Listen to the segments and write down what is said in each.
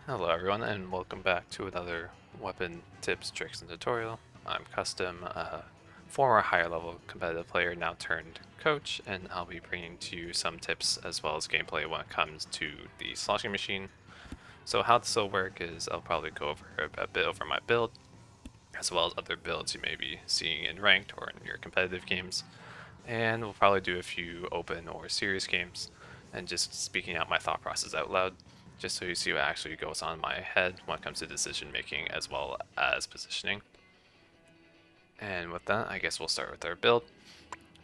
Hello everyone and welcome back to another weapon tips, tricks, and tutorial. I'm Custom, a former higher level competitive player now turned coach, and I'll be bringing to you some tips as well as gameplay when it comes to the Sloshing Machine. So how this will work is I'll probably go over a bit over my build, as well as other builds you may be seeing in ranked or in your competitive games, and we'll probably do a few open or serious games, and just speaking out my thought process out loud, just so you see what actually goes on in my head when it comes to decision making as well as positioning. And with that, I guess we'll start with our build.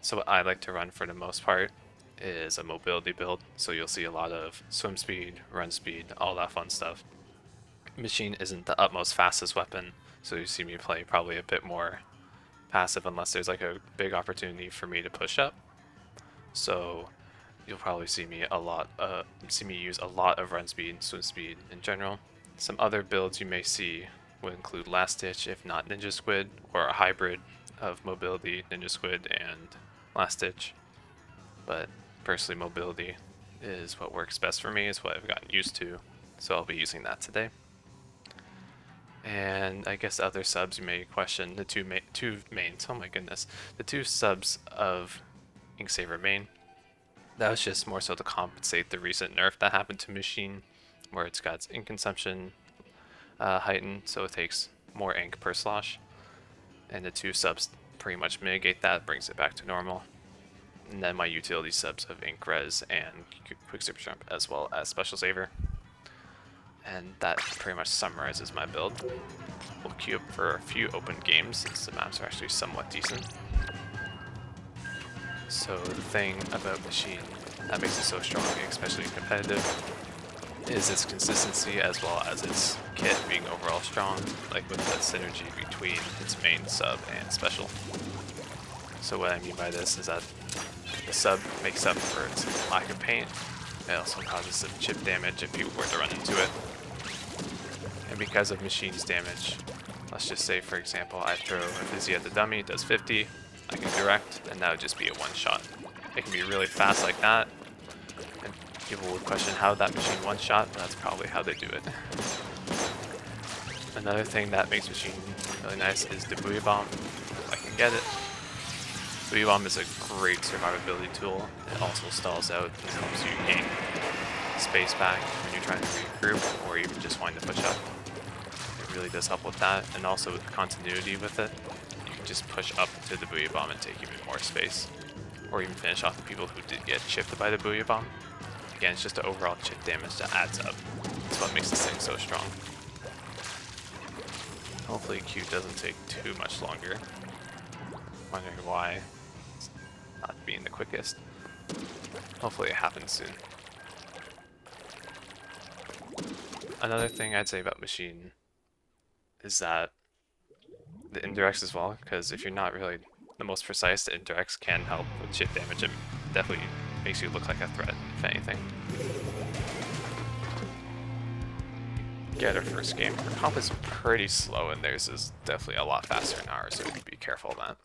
So what I like to run for the most part is a mobility build, so you'll see a lot of swim speed, run speed, all that fun stuff. Machine isn't the utmost fastest weapon, so you see me play probably a bit more passive unless there's like a big opportunity for me to push up. So you'll probably see me use a lot of run speed and swim speed in general. Some other builds you may see would include Last Ditch, if not Ninja Squid, or a hybrid of mobility, Ninja Squid, and Last Ditch. But personally, mobility is what works best for me, is what I've gotten used to, so I'll be using that today. And I guess other subs you may question, the two mains, oh my goodness, the two subs of Inksaver main. That was just more so to compensate the recent nerf that happened to Machine, where it's got its ink consumption heightened, so it takes more ink per slosh. And the two subs pretty much mitigate that, brings it back to normal. And then my utility subs of Ink Res and Quick Super Jump, as well as Special Saver. And that pretty much summarizes my build. We'll queue up for a few open games since the maps are actually somewhat decent. So the thing about Machine that makes it so strong, especially competitive, is its consistency as well as its kit being overall strong, like with the synergy between its main sub and special. So what I mean by this is that the sub makes up for its lack of paint. It also causes some chip damage if people were to run into it. And because of Machine's damage, let's just say for example I throw a Fizzy at the dummy, it does 50, I can direct, and that would just be a one-shot. It can be really fast like that, and people would question how that Machine one-shot, but that's probably how they do it. Another thing that makes Machine really nice is the Buoy Bomb, if I can get it. Buoy Bomb is a great survivability tool. It also stalls out and helps you gain space back when you're trying to regroup or even just wanting to push up. It really does help with that, and also with continuity with it. Just push up to the Buoy Bomb and take even more space, or even finish off the people who did get chipped by the Buoy Bomb. Again, it's just the overall chip damage that adds up. That's what makes this thing so strong. Hopefully Q doesn't take too much longer. Wondering why it's not being the quickest. Hopefully it happens soon. Another thing I'd say about Machine is that the indirects as well, because if you're not really the most precise, the indirects can help with chip damage. It definitely makes you look like a threat, if anything. Get our first game. Our comp is pretty slow, and theirs is definitely a lot faster than ours, so we need to be careful of that.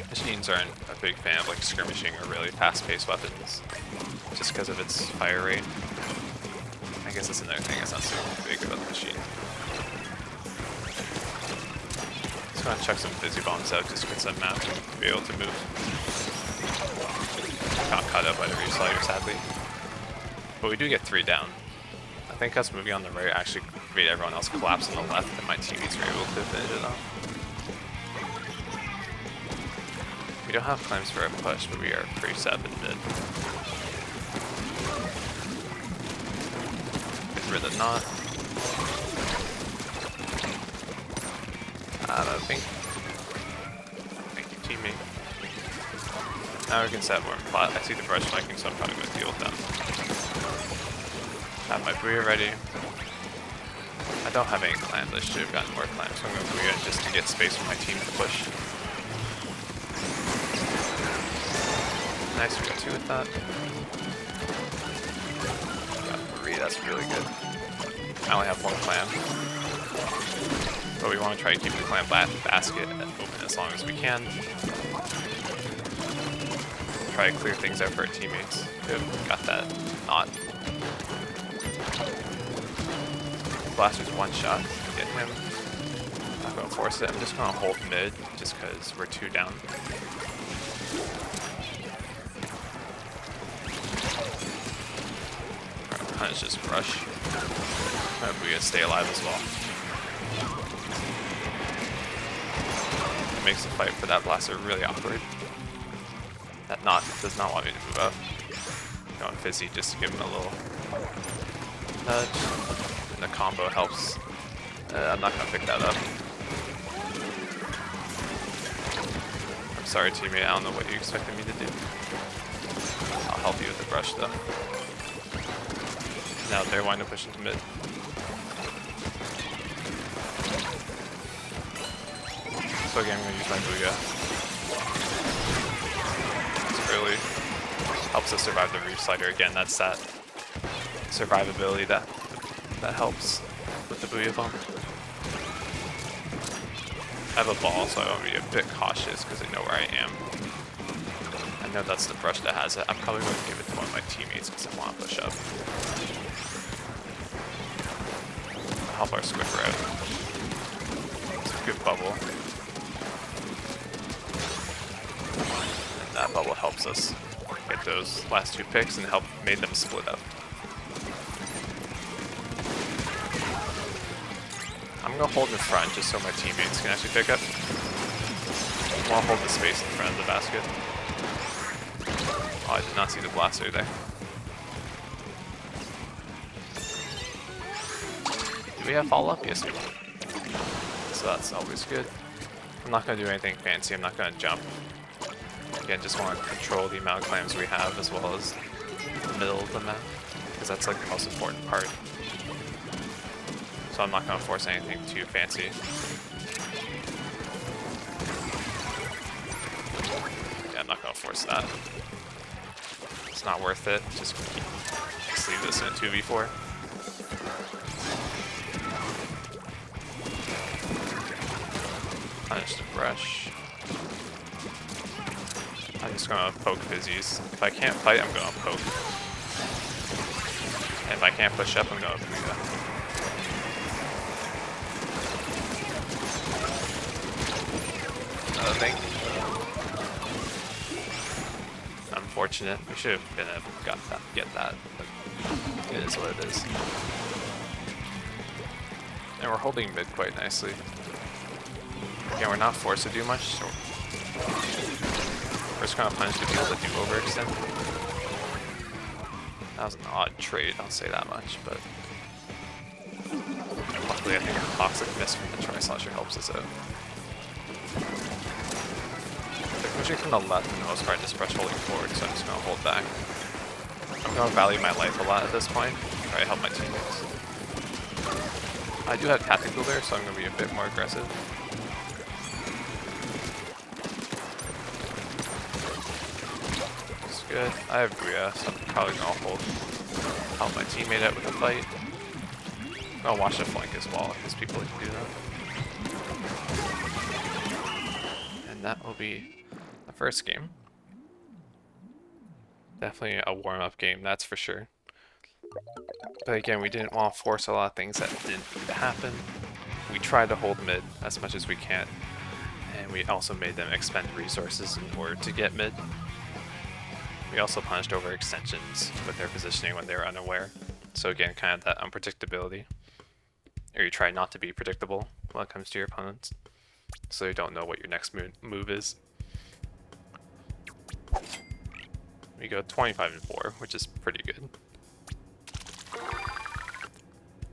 Machines aren't a big fan of like skirmishing or really fast-paced weapons, just because of its fire rate. I guess that's another thing that's not so big about the Machine. Just gonna chuck some Fizzy Bombs out just to get some map to be able to move. Got caught up by the Reef Slider, sadly. But we do get 3 down. I think us moving on the right actually made everyone else collapse on the left, and my teammates were able to finish it off. We don't have claims for a push, but we are pretty set up in mid. Get rid of not. I don't think. Thank you, teammate. Now we can set more plot. I see the brush flanking, so I'm probably going to deal with them. Have my Booyah ready. I don't have any clam, but I should have gotten more clams, so I'm going to Booyah just to get space for my team to push. Nice, we got 2 with that. Got 3, that's really good. I only have 1 clam. But we want to try to keep the clam basket open as long as we can. Try to clear things out for our teammates who have got that knot. blaster's one shot. Get him. Not gonna force it. I'm just gonna hold mid just because we're 2 down. Punish this rush. We gotta stay alive as well. It makes the fight for that blaster really awkward. That does not want me to move up. Going fizzy just to give him a little nudge. And the combo helps. I'm not gonna pick that up. I'm sorry, teammate. I don't know what you expected me to do. I'll help you with the brush though. Now they're wanting to push into mid. So again, I'm going to use my Booyah. This really helps us survive the Reef Slider. Again, that's that survivability that helps with the Booyah bomb. I have a ball, so I want to be a bit cautious because I know where I am. I know that's the brush that has it. I'm probably going to give it to one of my teammates because I want to push up. Help our Squiffer out. It's a good bubble. And that bubble helps us get those last 2 picks and made them split up. I'm gonna hold in front just so my teammates can actually pick up. I'll hold the space in front of the basket. Oh, I did not see the blaster there. Do we have follow-up? Yes, we do. So that's always good. I'm not going to do anything fancy. I'm not going to jump. Again, just want to control the amount of clams we have as well as the middle of the map, because that's like the most important part. So I'm not going to force anything too fancy. Yeah, I'm not going to force that. It's not worth it. Just leave this in a 2v4. Punish the brush. I'm just gonna poke fizzies. If I can't fight, I'm gonna poke. And if I can't push up, I'm gonna Booyah. Another thing. Unfortunate. We should have been able to get that, but it is what it is. And we're holding mid quite nicely. Yeah, we're not forced to do much, so we're just gonna punish the people that do overextend. That was an odd trade, I'll say that much, but luckily I think a toxic miss from the Tri-Slasher helps us out. They're pushing from the left for the most part, just brush holding forward, so I'm just gonna hold back. I'm gonna value my life a lot at this point, try to help my teammates. I do have tactical there, so I'm gonna be a bit more aggressive. Good. I have Booyah, so I'm probably gonna help my teammate out with the fight. I'll watch the flank as well, because people can do that. And that will be the first game. Definitely a warm-up game, that's for sure. But again, we didn't want to force a lot of things that didn't need to happen. We tried to hold mid as much as we can, and we also made them expend resources in order to get mid. We also punished over extensions with their positioning when they were unaware. So again, kind of that unpredictability. Or you try not to be predictable when it comes to your opponents, so you don't know what your next move is. We go 25-4, which is pretty good.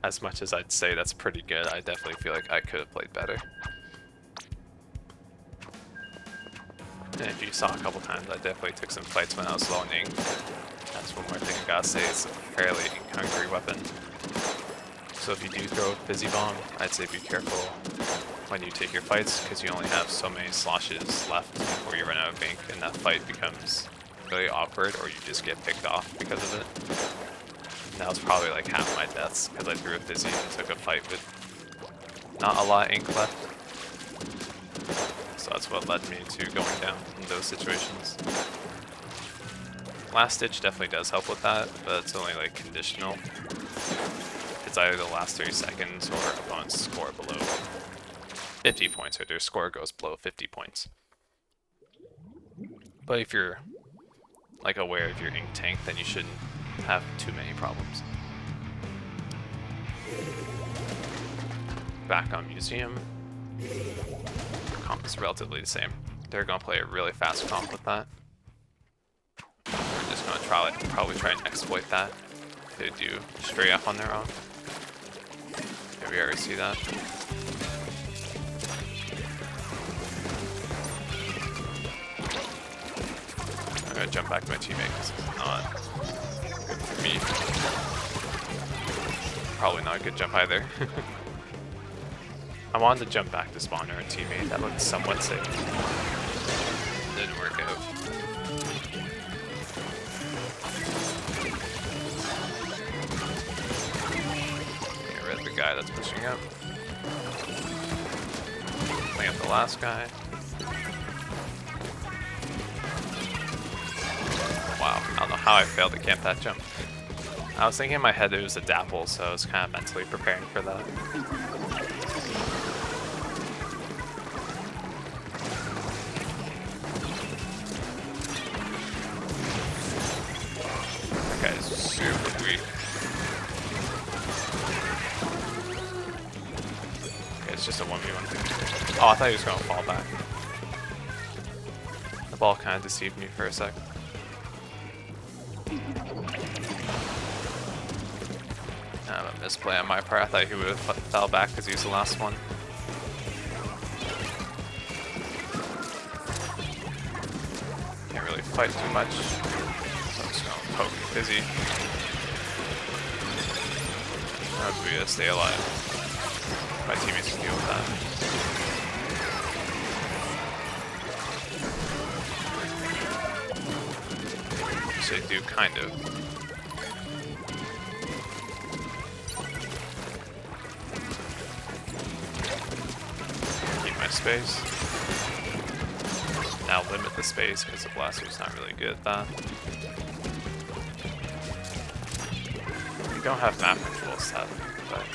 As much as I'd say that's pretty good, I definitely feel like I could have played better. And if you saw a couple times, I definitely took some fights when I was low in ink. That's one more thing I gotta say, it's a fairly ink-hungry weapon. So if you do throw a fizzy bomb, I'd say be careful when you take your fights, because you only have so many sloshes left before you run out of ink, and that fight becomes really awkward, or you just get picked off because of it. And that was probably like half my deaths, because I threw a fizzy and took a fight with not a lot of ink left. So that's what led me to going down in those situations. Last Ditch definitely does help with that, but it's only like conditional. it's either the last 30 seconds or opponents score below 50 points, or their score goes below 50 points. But if you're like aware of your ink tank, then you shouldn't have too many problems. Back on Museum. Comp is relatively the same. They're gonna play a really fast comp with that. We're just gonna probably try and exploit that if they do straight up on their own. Yeah, we already see that. I'm gonna jump back to my teammate because it's not good for me. Probably not a good jump either. I wanted to jump back to spawn our teammate. That looked somewhat safe. Didn't work out. Get rid of the guy that's pushing up. Clean up the last guy. Wow, I don't know how I failed to camp that jump. I was thinking in my head it was a dapple, so I was kind of mentally preparing for that. That guy is super weak. Okay, it's just a 1v1. Oh, I thought he was going to fall back. The ball kind of deceived me for a sec. A misplay on my part. I thought he would have fell back because he was the last one. Can't really fight too much, so I'm just gonna poke Fizzy. We gotta stay alive. My teammates can deal with that. So they do kind of. Space. Now limit the space because the blaster's not really good at that. We don't have map control set, but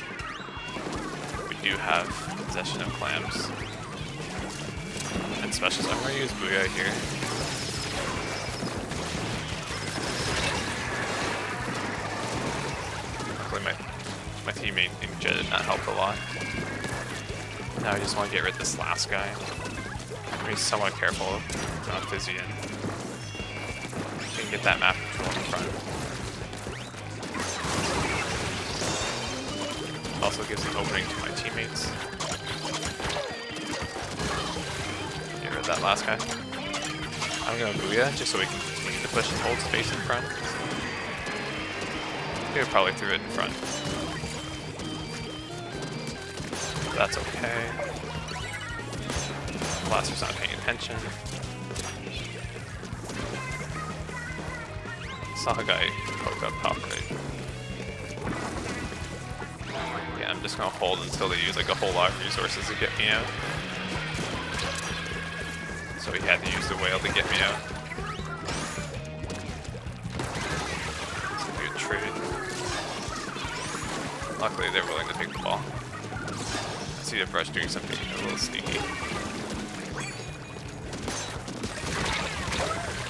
we do have possession of clams and specials. I'm going to use Booyah here. Luckily my teammate Ninja did not help a lot. Now I just want to get rid of this last guy. Be somewhat careful on Fizzy in. Can get that map control in front. Also gives an opening to my teammates. Get rid of that last guy. I'm gonna Booyah just so we can continue to push and hold space in front. He would probably threw it in front. That's okay. Blaster's not paying attention. Saw a guy poke up top right. Yeah, I'm just gonna hold until they use like a whole lot of resources to get me out. So he had to use the whale to get me out. It's a good trade. Luckily they're willing to take the ball. See the brush doing something a little sneaky.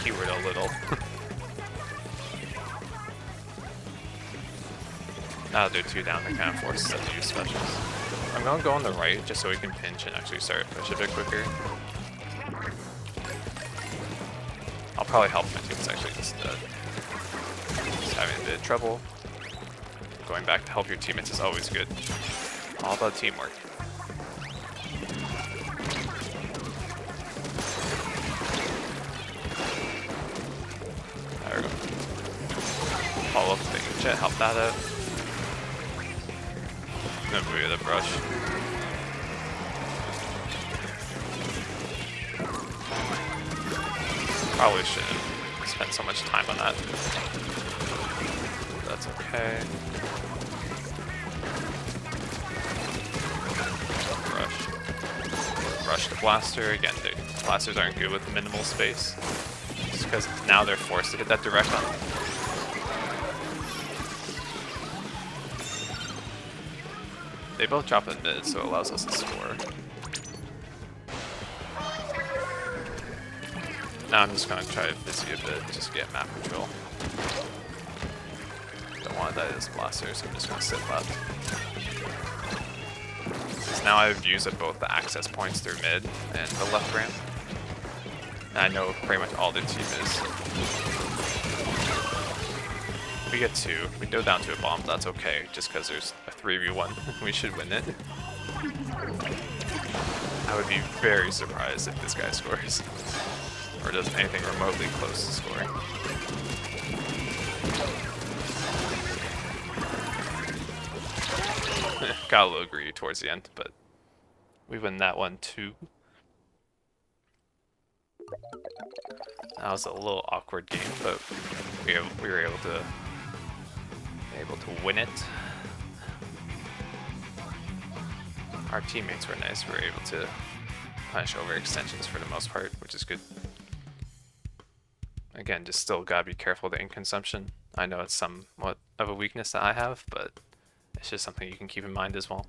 Keyword a little. Now they're 2 down, they kind of force us to use specials. I'm gonna go on the right just so we can pinch and actually start push a bit quicker. I'll probably help my team's actually just having a bit of trouble. Going back to help your teammates is always good. All about teamwork. There we go. Follow up the thing, jet, help that out. I'm gonna Booyah the brush. Probably shouldn't spend so much time on that. That's okay. Rush the blaster. Again, the blasters aren't good with minimal space. Just because now they're forced to hit that direct on. They both drop in mid, so it allows us to score. Now I'm just gonna try to fizzy a bit, just to get map control. Don't want to die to this blaster, so I'm just gonna sit left. Because now I have views of both the access points through mid and the left ramp. And I know pretty much all their team is. We get 2. We go down to a bomb, but that's okay, just because there's a 3v1. We should win it. I would be very surprised if this guy scores. Or does anything remotely close to scoring. Got a little greedy towards the end, but we win that one too. That was a little awkward game, but we were able to win it. Our teammates were nice. We were able to punish overextensions for the most part, which is good. Again, just still gotta be careful of the ink consumption. I know it's somewhat of a weakness that I have, but it's just something you can keep in mind as well.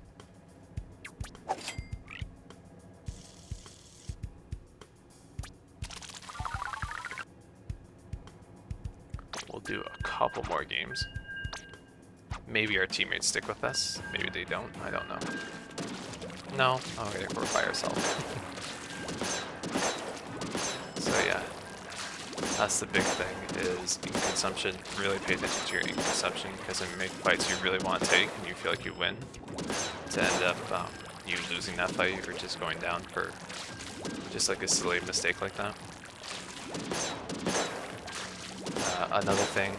We'll do a couple more games. Maybe our teammates stick with us. Maybe they don't. I don't know. No. Oh, we're by ourselves. So yeah. That's the big thing, is ink consumption. Really pay attention to your ink consumption, because when you make fights you really want to take and you feel like you win, to end up you losing that fight or just going down for just like a silly mistake like that. Another thing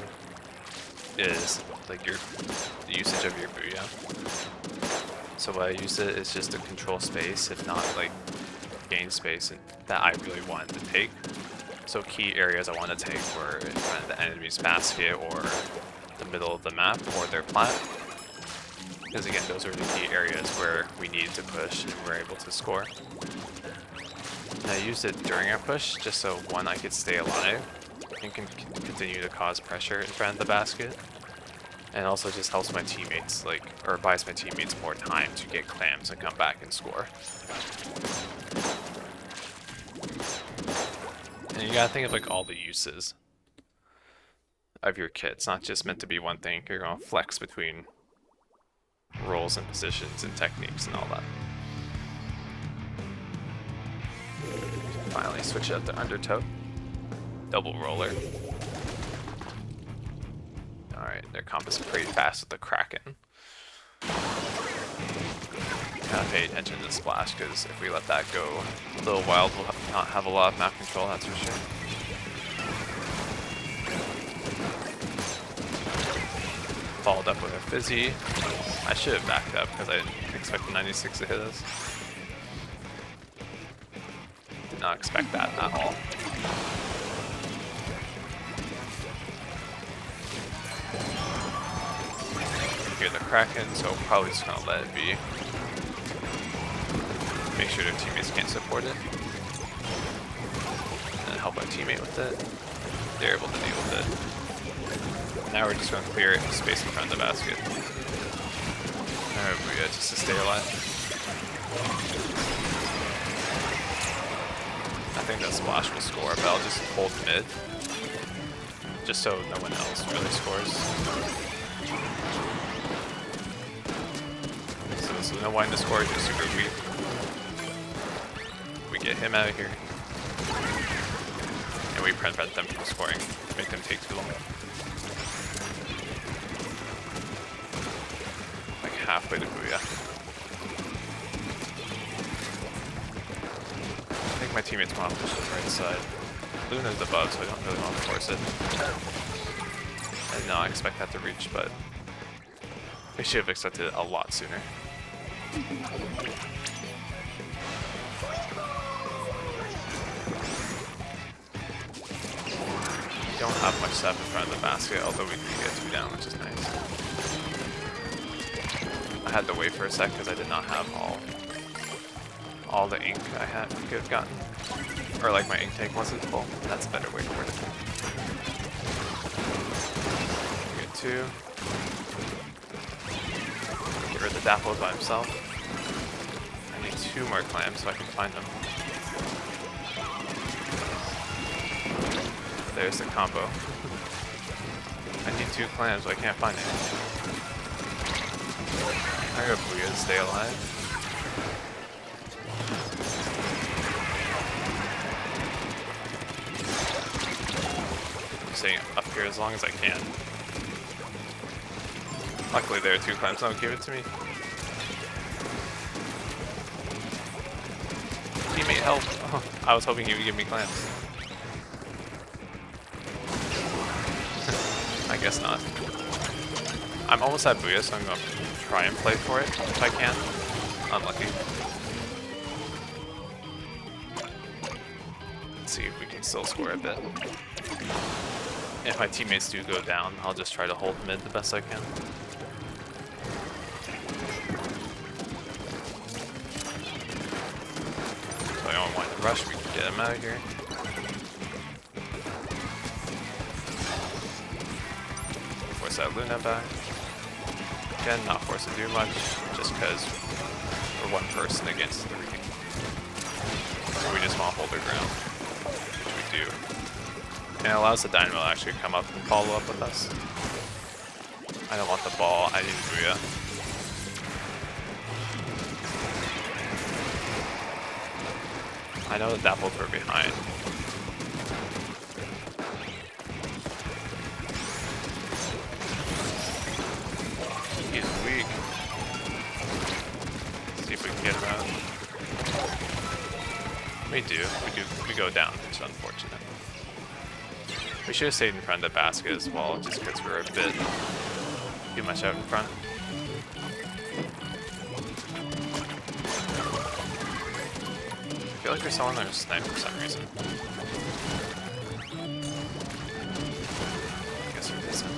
is like the usage of your booyah. So what I use it is just to control space, if not like gain space that I really wanted to take. So key areas I want to take were in front of the enemy's basket or the middle of the map or their plat. Because again, those are the key areas where we needed to push and we're able to score. And I used it during our push just so one, I could stay alive and can continue to cause pressure in front of the basket. And also just helps my teammates, or buys my teammates more time to get clams and come back and score. And you gotta think of like all the uses of your kit. It's not just meant to be one thing. You're gonna flex between roles and positions and techniques and all that. Finally switch out to undertow. Double roller. Alright, their comp is pretty fast with the Kraken. Gotta pay attention to the splash, because if we let that go a little wild, we'll not have a lot of map control, that's for sure. Followed up with a fizzy. I should have backed up because I didn't expect the 96 to hit us. Did not expect that at all. Hear the Kraken, so probably just gonna let it be. Make sure their teammates can't support it. And then help our teammate with it. They're able to deal with it. Now we're just gonna clear it, space in front of the basket. Alright, booyah, just to stay alive. I think that splash will score, but I'll just hold mid. Just so no one else really scores. So no one to score, just super weak. We get him out of here. And we prevent them from scoring, make them take too long. Like halfway to booyah. I think my teammates want to push to the right side. Luna's above, so I don't really want to force it. I did not expect that to reach, but we should have expected it a lot sooner. We don't have much stuff in front of the basket, although we can get 2 down, which is nice. I had to wait for a sec because I did not have all the ink I could have gotten. Or like my ink tank wasn't full. That's a better way to word it. We get 2. Get rid of The Dapple is by himself. I need 2 more clams so I can find him. There's the combo. I need 2 clams, but I can't find it. I got Booyah to stay alive. I'm staying up here as long as I can. Luckily there are 2 clams, don't give it to me. Teammate help! Oh, I was hoping you would give me clams. I guess not. I'm almost at Booyah, so I'm going to try and play for it if I can. Unlucky. Let's see if we can still score a bit. If my teammates do go down, I'll just try to hold mid the best I can. So I don't want to rush, we can get him out of here. Force that Luna back. Again, not forced to do much, just because we're 1 person against 3. So we just want to hold our ground, which we do. And it allows the Dynamo to actually come up and follow up with us. I don't want the ball, I need Booyah. I know the Dapples were behind. He's weak. Let's see if we can get him out. We do. We go down, which is unfortunate. We should have stayed in front of the basket as well, just because we're a bit too much out in front. I feel like there's someone there snipe for some reason. I guess there isn't.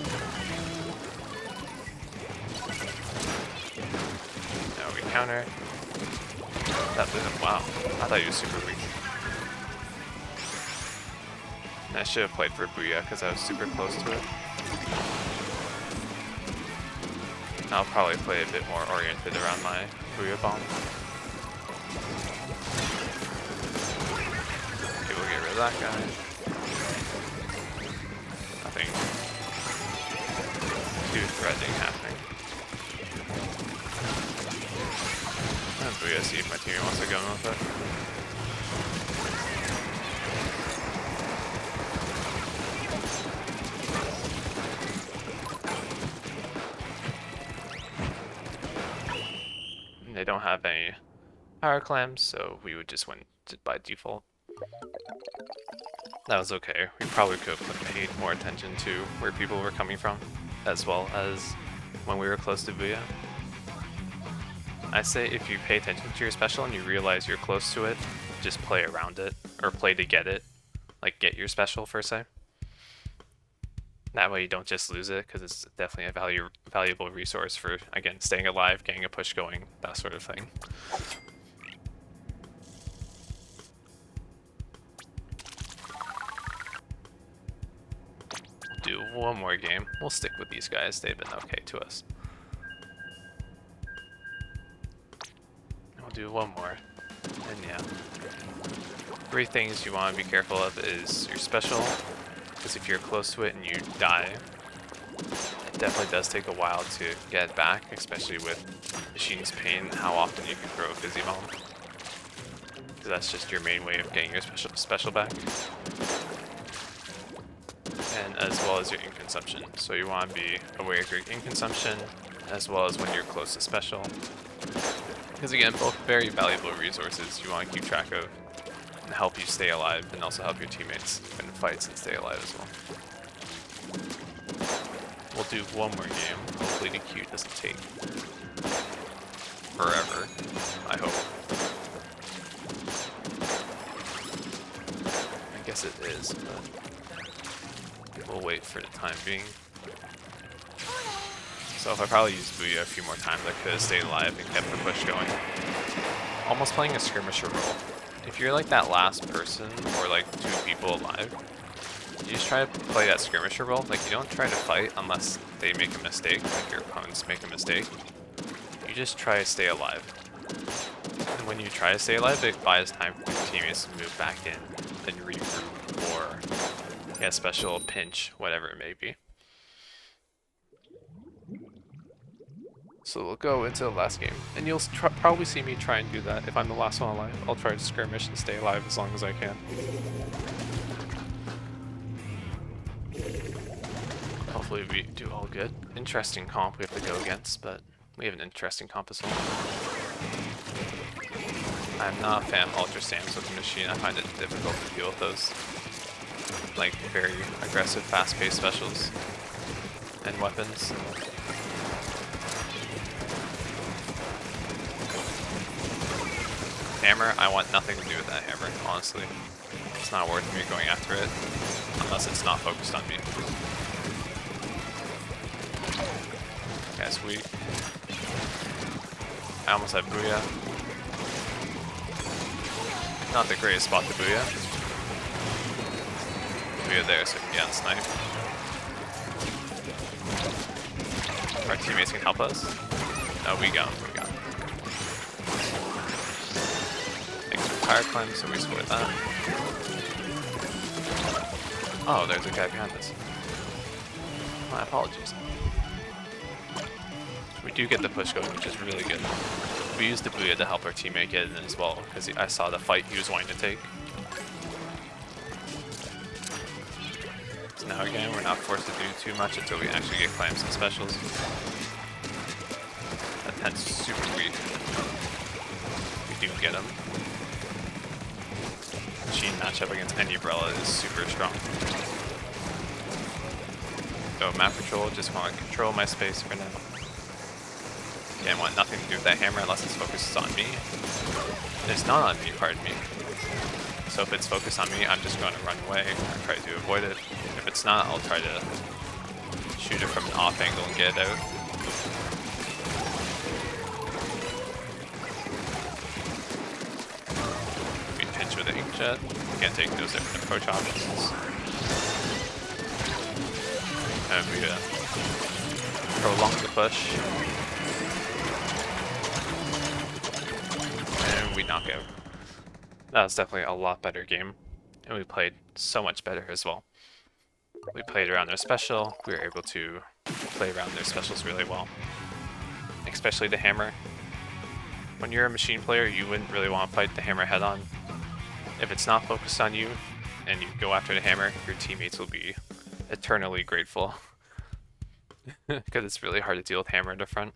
Now we counter. That blew him. Wow. I thought he was super weak. And I should have played for Booyah because I was super close to it. I'll probably play a bit more oriented around my Booyah bomb. Okay, we'll get rid of that guy. Nothing too threatening happening. And Booyah, see if my teammate wants to go in with it. They don't have any power clams, so we would just win by default. That was okay. We probably could have paid more attention to where people were coming from, as well as when we were close to Booyah. I say if you pay attention to your special and you realize you're close to it, just play around it, or play to get it. Like, get your special, per se. That way you don't just lose it, because it's definitely a valuable resource for, again, staying alive, getting a push going, that sort of thing. Do one more game. We'll stick with these guys. They've been okay to us. We'll do one more. And yeah. 3 things you want to be careful of is your special, because if you're close to it and you die, it definitely does take a while to get it back, especially with Machine's Pain, how often you can throw a Fizzy Bomb. Because that's just your main way of getting your special back. And as well as your ink consumption. So you want to be aware of your ink consumption, as well as when you're close to special. Because again, both very valuable resources you want to keep track of and help you stay alive, and also help your teammates in fights and stay alive as well. We'll do one more game. Hopefully the queue doesn't take forever, I hope. I guess it is, but we'll wait for the time being. So if I probably used Booyah a few more times, I could have stayed alive and kept the push going. Almost playing a skirmisher role. If you're like that last person, or like 2 people alive, you just try to play that skirmisher role. Like, you don't try to fight unless they make a mistake, like your opponents make a mistake. You just try to stay alive. And when you try to stay alive, it buys time for your teammates to move back in, then regroup, or get a special pinch, whatever it may be. So we'll go into the last game, and you'll probably see me try and do that. If I'm the last one alive, I'll try to skirmish and stay alive as long as I can. Hopefully we do all good. Interesting comp we have to go against, but we have an interesting comp as well. I'm not a fan of Ultra Sams with the machine. I find it difficult to deal with those, like, very aggressive, fast-paced specials and weapons. Hammer, I want nothing to do with that hammer, honestly. It's not worth me going after it, unless it's not focused on me. Guy's weak. I almost have Booyah. Not the greatest spot to Booyah. Booyah there so we can get on snipe. Our teammates can help us. No, we got him, we got him. Fire climb, so we scored that. Oh, there's a guy behind us. My apologies. We do get the push going, which is really good. We used the Booyah to help our teammate get in as well, because I saw the fight he was wanting to take. So now again, we're not forced to do too much until we actually get claims and specials. That 10's super weak. We do get him. Machine matchup against any umbrella is super strong. So map control, just want to control my space for now. Again, want nothing to do with that hammer unless it's focused on me. It's not on me, pardon me. So if it's focused on me, I'm just going to run away or try to avoid it. If it's not, I'll try to shoot it from an off angle and get it out. With the inkjet, can't take those different approach options. And we prolong the push. And we knock out. That was definitely a lot better game. And we played so much better as well. We played around their special, we were able to play around their specials really well. Especially the hammer. When you're a machine player, you wouldn't really want to fight the hammer head on. If it's not focused on you, and you go after the hammer, your teammates will be eternally grateful. Because it's really hard to deal with hammer in the front.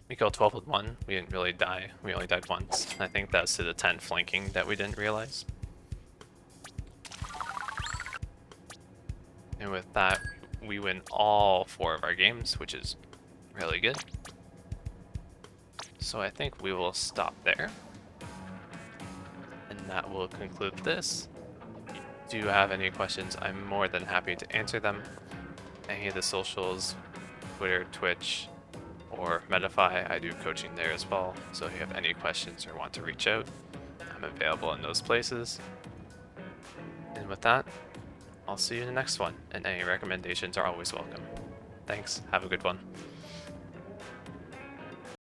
We killed 12 with 1, we didn't really die, we only died once. I think that's to the 10 flanking that we didn't realize. And with that, we win all 4 of our games, which is really good. So I think we will stop there. And that will conclude this. If you do have any questions, I'm more than happy to answer them. Any of the socials, Twitter, Twitch, or Metafy, I do coaching there as well. So if you have any questions or want to reach out, I'm available in those places. And with that, I'll see you in the next one, and any recommendations are always welcome. Thanks, have a good one.